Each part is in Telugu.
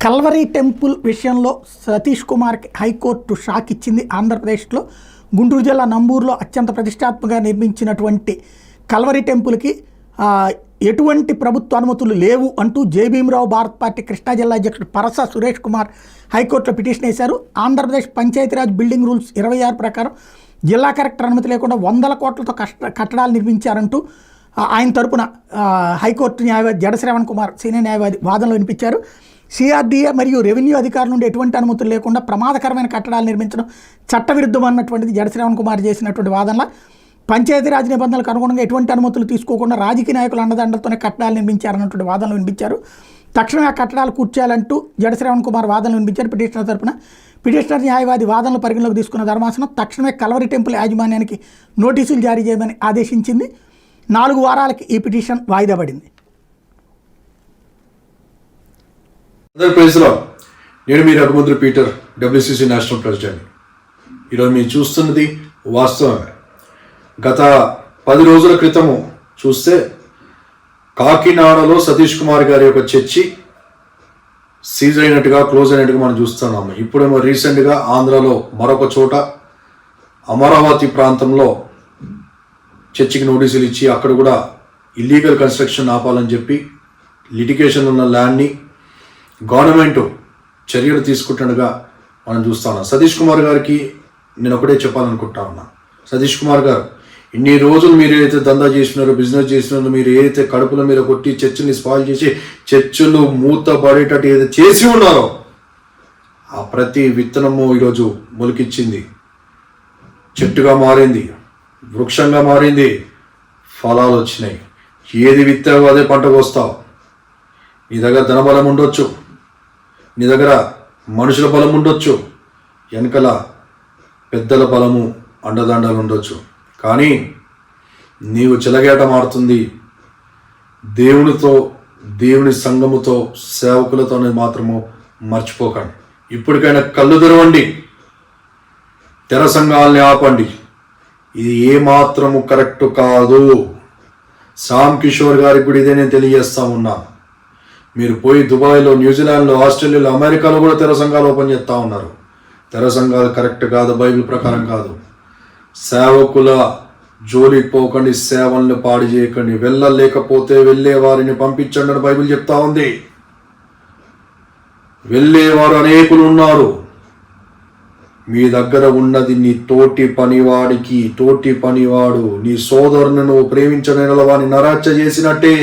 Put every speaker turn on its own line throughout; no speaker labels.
కల్వరీ టెంపుల్ విషయంలో సతీష్ కుమార్కి హైకోర్టు షాక్ ఇచ్చింది. ఆంధ్రప్రదేశ్లో గుంటూరు జిల్లా నంబూరులో అత్యంత ప్రతిష్టాత్మకంగా నిర్మించినటువంటి కల్వరీ టెంపుల్కి ఎటువంటి ప్రభుత్వ అనుమతులు లేవు అంటూ జేబీఎంరావు భారత్ పార్టీ కృష్ణా జిల్లా అధ్యక్షుడు పరస సురేష్ కుమార్ హైకోర్టులో పిటిషన్ వేశారు. ఆంధ్రప్రదేశ్ పంచాయతీరాజ్ బిల్డింగ్ రూల్స్ 26 ప్రకారం జిల్లా కలెక్టర్ అనుమతి లేకుండా 100 కోట్లతో కట్టడాలు నిర్మించారంటూ ఆయన తరపున హైకోర్టు న్యాయవాది జడ శ్రవణ్ కుమార్ సీనియర్ న్యాయవాది వాదనలు వినిపించారు. సిఆర్డీఏ మరియు రెవెన్యూ అధికారుల నుండి ఎటువంటి అనుమతులు లేకుండా ప్రమాదకరమైన కట్టడాలు నిర్మించడం చట్టవిరుద్ధం అన్నటువంటిది జడ శ్రవణ్ కుమార్ చేసినటువంటి వాదనల. పంచాయతీరాజ్ నిబంధనలకు అనుగుణంగా ఎటువంటి అనుమతులు తీసుకోకుండా రాజకీయ నాయకుల అండదండలతోనే కట్టడాలు నిర్మించారన్నటువంటి వాదనలు వినిపించారు. తక్షణమే ఆ కట్టడాలు కూర్చేయాలంటూ జడ శ్రవణ్ కుమార్ వాదనలు వినిపించారు. పిటిషనర్ తరపున పిటిషనర్ న్యాయవాది వాదనలు పరిగణలోకి తీసుకున్న ధర్మాసనం తక్షణమే కల్వరీ టెంపుల్ యాజమాన్యానికి నోటీసులు జారీ చేయమని ఆదేశించింది. 4 వారాలకి ఈ పిటిషన్ వాయిదా పడింది.
నేను మీ రఘుముద్ర పీటర్, డబ్ల్యూసీసీ నేషనల్ ప్రెసిడెంట్. ఈరోజు మీరు చూస్తున్నది వాస్తవమే. గత 10 రోజుల క్రితము చూస్తే కాకినాడలో సతీష్ కుమార్ గారి యొక్క చర్చి సీజ్ అయినట్టుగా, క్లోజ్ అయినట్టుగా మనం చూస్తున్నాము. ఇప్పుడేమో రీసెంట్గా ఆంధ్రాలో మరొక చోట అమరావతి ప్రాంతంలో చర్చికి నోటీసులు ఇచ్చి అక్కడ కూడా ఇల్లీగల్ కన్స్ట్రక్షన్ ఆపాలని చెప్పి లిటిగేషన్ ఉన్న ల్యాండ్ని గవర్నమెంట్ చర్యలు తీసుకుంటుండగా మనం చూస్తున్నాం. సతీష్ కుమార్ గారికి నేను ఒకటే చెప్పాలనుకుంటా ఉన్నా. సతీష్ కుమార్ గారు, ఇన్ని రోజులు మీరు ఏదైతే దందా చేసినారో, బిజినెస్ చేసినారో, మీరు ఏదైతే కడుపుల మీద కొట్టి చర్చిని స్పాయిల్ చేసి చర్చిలు మూతపడేటట్టు ఏదైతే చేసి ఉన్నారో ఆ ప్రతి విత్తనము ఈరోజు మొలికిచ్చింది, చెట్టుగా మారింది, వృక్షంగా మారింది, ఫలాలు వచ్చినాయి. ఏది విత్తావో అదే పంట కోస్తావు. నీ దగ్గర ధనబలం ఉండొచ్చు, నీ దగ్గర మనుషుల బలం ఉండొచ్చు, వెనకల పెద్దల బలము అండదండలు ఉండొచ్చు, కానీ నీవు చెలగేట మారుతుంది దేవునితో, దేవుని సంఘముతో, సేవకులతోనే మాత్రము మర్చిపోకండి. ఇప్పటికైనా కళ్ళు తెరవండి, తెర సంఘాలని ఆపండి. ఇది ఏమాత్రము కరెక్ట్ కాదు. శ్యామ్ కిషోర్ గారికి కూడా ఇదే నేను తెలియజేస్తా ఉన్నా. మీరు పోయి దుబాయ్లో, న్యూజిలాండ్లో, ఆస్ట్రేలియాలో, అమెరికాలో కూడా తెర సంఘాలు ఓపెన్ చేస్తూ ఉన్నారు. తెర సంఘాలు కరెక్ట్ కాదు, బైబిల్ ప్రకారం కాదు. సేవకుల జోలికి పోకండి, సేవల్ని పాడు చేయకండి. వెళ్ళలేకపోతే వెళ్ళే వారిని పంపించండి అని బైబిల్ చెప్తా ఉంది. వెళ్ళేవారు అనేకులు ఉన్నారు. మీ దగ్గర ఉన్నది నీ తోటి పనివాడికి. తోటి పనివాడు నీ సోదరుని నువ్వు ప్రేమించని వాని నరాచ చేసినట్టే.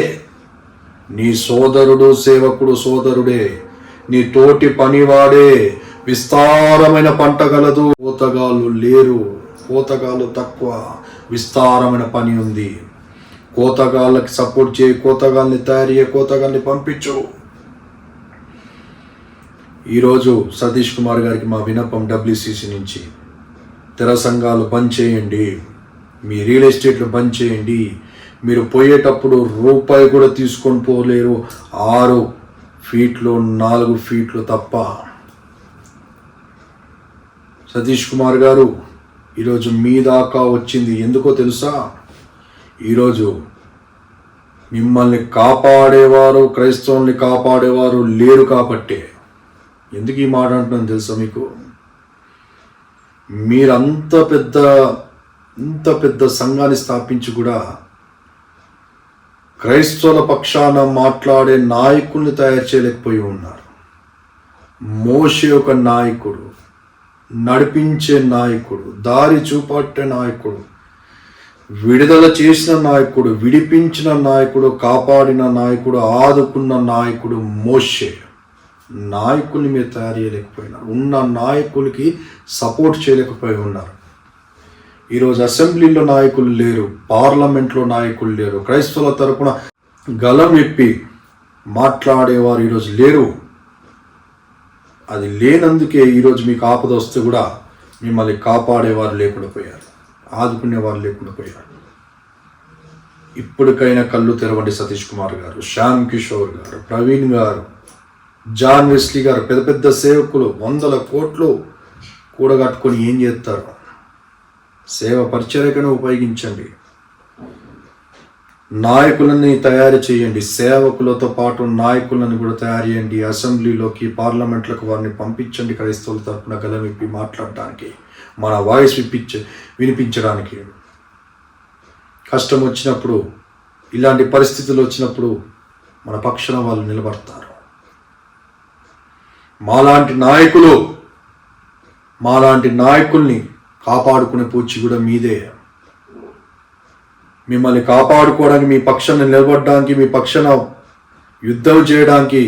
నీ సోదరుడు, సేవకుడు సోదరుడే, నీ తోటి పనివాడే. విస్తారమైన పంట గలదు, కోతగాళ్ళు లేరు. కోతగాళ్ళు తక్కువ, విస్తారమైన పని ఉంది. కోతగాళ్ళకి సపోర్ట్ చేయి, కోతగాళ్ళని తయారు చేయి, కోతగాళ్ళని పంపించు. ఈరోజు సతీష్ కుమార్ గారికి మా విన్నపం డబ్ల్యూసీసీ నుంచి, తెర సంఘాలు బంద్ చేయండి, మీ రియల్ ఎస్టేట్లు బంద్ చేయండి. మీరు పోయేటప్పుడు రూపాయి కూడా తీసుకొని పోలేరు. 6 ఫీట్లు 4 ఫీట్లు తప్ప. సతీష్ కుమార్ గారు, ఈరోజు మీ దాకా వచ్చింది ఎందుకో తెలుసా? ఈరోజు మిమ్మల్ని కాపాడేవారు, క్రైస్తవుల్ని కాపాడేవారు లేరు కాబట్టే. ఎందుకు ఈ మాట అంటున్నాను తెలుసా మీకు? మీరంత పెద్ద సంఘాన్ని స్థాపించి కూడా క్రైస్తవుల పక్షాన మాట్లాడే నాయకుల్ని తయారు చేయలేకపోయి ఉన్నారు. మోషే ఒక నాయకుడు, నడిపించే నాయకుడు, దారి చూపట్టే నాయకుడు, విడుదల చేసిన నాయకుడు, విడిపించిన నాయకుడు, కాపాడిన నాయకుడు, ఆదుకున్న నాయకుడు మోషే. నాయకుల్ని మీరు తయారు చేయలేకపోయినారు. ఉన్న నాయకులకి సపోర్ట్ చేయలేకపోయి ఉన్నారు. ఈరోజు అసెంబ్లీలో నాయకులు లేరు, పార్లమెంట్లో నాయకులు లేరు, క్రైస్తవుల తరపున గలం ఎప్పి మాట్లాడేవారు ఈరోజు లేరు. అది లేనందుకే ఈరోజు మీకు ఆపద వస్తే కూడా మిమ్మల్ని కాపాడేవారు లేకుండా పోయారు, ఆదుకునేవారు లేకుండా పోయారు. ఇప్పటికైనా కళ్ళు తెరవండి సతీష్ కుమార్ గారు, శ్యామ్ కిషోర్ గారు, ప్రవీణ్ గారు, జాన్ వెస్లీ గారు, పెద్ద సేవకులు 100 కోట్లు కూడగట్టుకొని ఏం చేస్తారు? సేవ పరిచర్యకను ఉపయోగించండి. నాయకులని తయారు చేయండి, సేవకులతో పాటు నాయకులను కూడా తయారు చేయండి. అసెంబ్లీలోకి, పార్లమెంట్లకు వారిని పంపించండి. క్రైస్తవుల తరపున గలమిప్పి మాట్లాడటానికి, మన వాయిస్ వినిపించడానికి. కష్టం వచ్చినప్పుడు, ఇలాంటి పరిస్థితులు వచ్చినప్పుడు మన పక్షాన వాళ్ళు నిలబడతారు. మాలాంటి నాయకుల్ని కాపాడుకునే పూచి కూడా మీదే. మిమ్మల్ని కాపాడుకోవడానికి, మీ పక్షాన నిలబడడానికి, మీ పక్షాన యుద్ధం చేయడానికి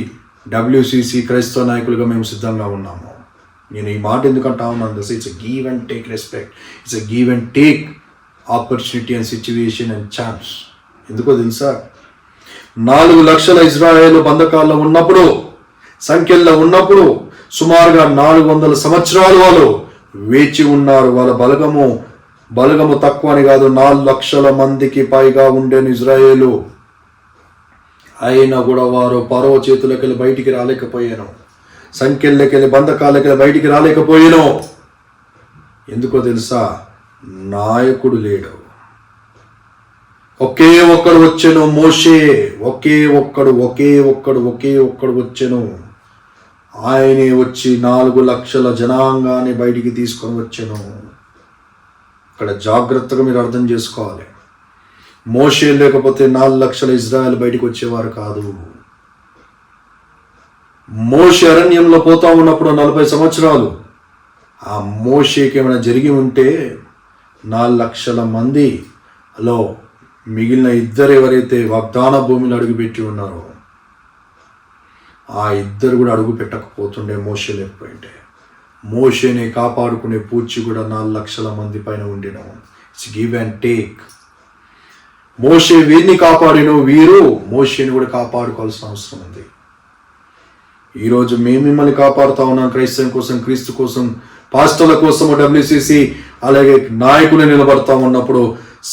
WCC క్రైస్తవ నాయకులుగా మేము సిద్ధంగా ఉన్నాము. నేను ఈ మాట ఎందుకంటా ఉన్నాను, it's a give and take respect, it's a give and take opportunity and situation and chance. ఎందుకో తెలుసా, 4 లక్షల ఇజ్రాయేలు బంధకాల్లో ఉన్నప్పుడు, సంఖ్యల్లో ఉన్నప్పుడు, సుమారుగా 400 సంవత్సరాలు వాళ్ళు వేచి ఉన్నారు. వాళ్ళ బలగము తక్కువ అని కాదు, 4 లక్షల మందికి పైగా ఉండేను ఇజ్రాయేలు. అయినా కూడా వారు పరో చేతులకెళ్ళి బయటికి రాలేకపోయాను, సంఖ్యలకెళ్ళి బంధకాలకెళ్ళి బయటికి రాలేకపోయాను. ఎందుకో తెలుసా, నాయకుడు లేడు. ఒకే ఒక్కడు వచ్చెను, మోషే. ఒకే ఒక్కడు వచ్చెను. ఆయనే వచ్చి 4 లక్షల జనాంగాన్ని బయటికి తీసుకొని వచ్చెను. ఇక్కడ జాగ్రత్తగా మీరు అర్థం చేసుకోవాలి. మోషే లేకపోతే 4 లక్షల ఇజ్రాయెల్ బయటికి వచ్చేవారు కాదు. మోషే అరణ్యంలో పోతా ఉన్నప్పుడు 40 సంవత్సరాలు, ఆ మోషేకి ఏమైనా జరిగి ఉంటే 4 లక్షల మందిలో మిగిలిన ఇద్దరు ఎవరైతే వాగ్దాన భూమిలో అడుగుపెట్టి ఉన్నారో ఆ ఇద్దరు కూడా అడుగు పెట్టకపోతుండే, మోషే లేకపోయింటే. మోషేని కాపాడుకునే పూచి కూడా 4 లక్షల మంది పైన ఉండిన. It's give and take. మోషే వీరిని కాపాడిన, వీరు మోషేని కూడా కాపాడుకోవాల్సిన అవసరం ఉంది. ఈరోజు మేము మిమ్మల్ని కాపాడుతా ఉన్నాం. క్రైస్తవం కోసం, క్రీస్తు కోసం, పాస్టర్ల కోసం WCC అలాగే నాయకులు నిలబడతా ఉన్నప్పుడు,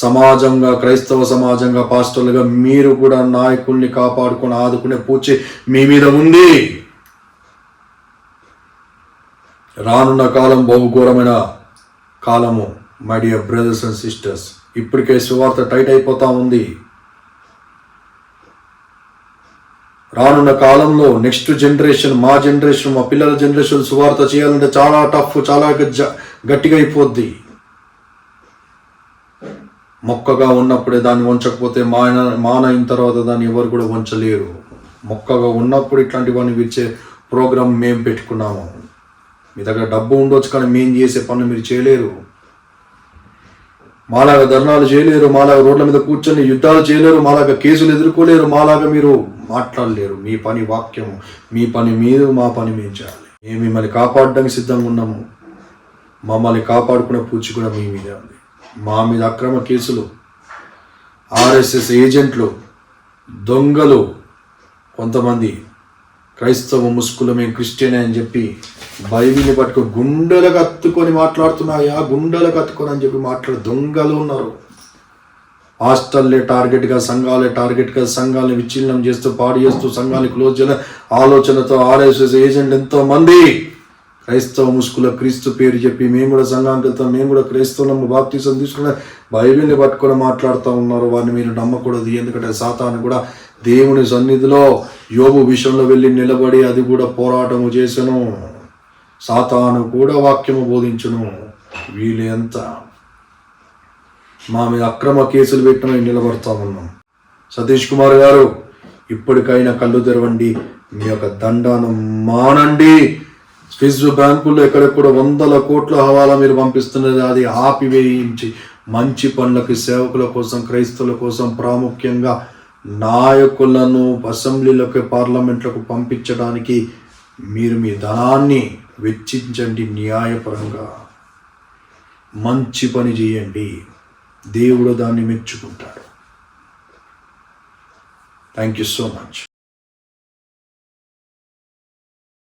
సమాజంగా, క్రైస్తవ సమాజంగా, పాస్టర్లుగా మీరు కూడా నాయకుల్ని కాపాడుకొని ఆదుకునే పూచి మీ మీద ఉంది. రానున్న కాలం బహుఘోరమైన కాలము my dear brothers and sisters. ఇప్పటికే సువార్త టైట్ అయిపోతా ఉంది. రానున్న కాలంలో నెక్స్ట్ జనరేషన్, మా జనరేషన్, మా పిల్లల జనరేషన్ సువార్త చేయాలంటే చాలా టఫ్, చాలా గట్టిగా అయిపోద్ది. మొక్కగా ఉన్నప్పుడే దాన్ని వంచకపోతే మానైన తర్వాత దాన్ని ఎవరు కూడా వంచలేరు. మొక్కగా ఉన్నప్పుడు ఇట్లాంటివన్నీ విచ్చే ప్రోగ్రాం మేము పెట్టుకున్నాము. మీ దగ్గర డబ్బు ఉండొచ్చు, కానీ మేము చేసే పనులు మీరు చేయలేరు. మాలాగా ధర్నాలు చేయలేరు, మాలాగా రోడ్ల మీద కూర్చొని యుద్ధాలు చేయలేరు, మాలాగా కేసులు ఎదుర్కోలేరు, మాలాగా మీరు మాట్లాడలేరు. మీ పని వాక్యము, మీ పని మీరు, మా పని మేము చేయాలి. మేము మిమ్మల్ని కాపాడడానికి సిద్ధంగా ఉన్నాము. మమ్మల్ని కాపాడుకునే పూచి కూడా మీ మీదే ఉంది. మా మీద అక్రమ కేసులు, RSS ఏజెంట్లు, దొంగలు, కొంతమంది క్రైస్తవ ముసుగులు మేము క్రిస్టియన్ అని చెప్పి బైబిల్ని పట్టుకొని గుండెలకు అత్తుకొని మాట్లాడుతున్నాయా, గుండెలకు అత్తుకొని అని చెప్పి మాట్లాడే దొంగలు ఉన్నారు. హాస్టల్లే టార్గెట్గా, సంఘాలే టార్గెట్గా, సంఘాలని విచ్ఛిన్నం చేస్తూ, పాడు చేస్తూ, సంఘాన్ని క్లోజ్ చేయాలి ఆలోచనతో RSS ఏజెంట్ ఎంతో మంది క్రైస్తవ ముసుగుల క్రీస్తు పేరు చెప్పి మేము కూడా సంఘానికి వెళ్తాం, మేము కూడా క్రైస్తవులము, బాప్తిసం తీసుకున్న బైబిల్ని పట్టుకొని మాట్లాడుతూ ఉన్నారు. వారిని మీరు నమ్మకూడదు. ఎందుకంటే సాతాను కూడా దేవుని సన్నిధిలో యోబు విషయంలో వెళ్ళి నిలబడి అది కూడా పోరాటము చేసెను. సాతాను కూడా వాక్యము బోధించును. వీళ్ళు ఎంత మా మీద అక్రమ కేసులు పెట్టిన నిలబడతా ఉన్నాం. సతీష్ కుమార్ గారు, ఇప్పటికైనా కళ్ళు తెరవండి. మీ యొక్క దండాను మానండి. స్విస్ బ్యాంకుల్లో ఎక్కడెక్కడ 100 కోట్ల హవాలా మీరు పంపిస్తున్నది, అది ఆపివేయించి మంచి పనులకి, సేవకుల కోసం, క్రైస్తవుల కోసం, ప్రాముఖ్యంగా నాయకులను అసెంబ్లీలకు, పార్లమెంట్లకు పంపించడానికి మీరు మీ ధనాన్ని వెచ్చించండి. న్యాయపరంగా మంచి పని చేయండి. దేవుడు దాన్ని మెచ్చుకుంటాడు. Thank you so much.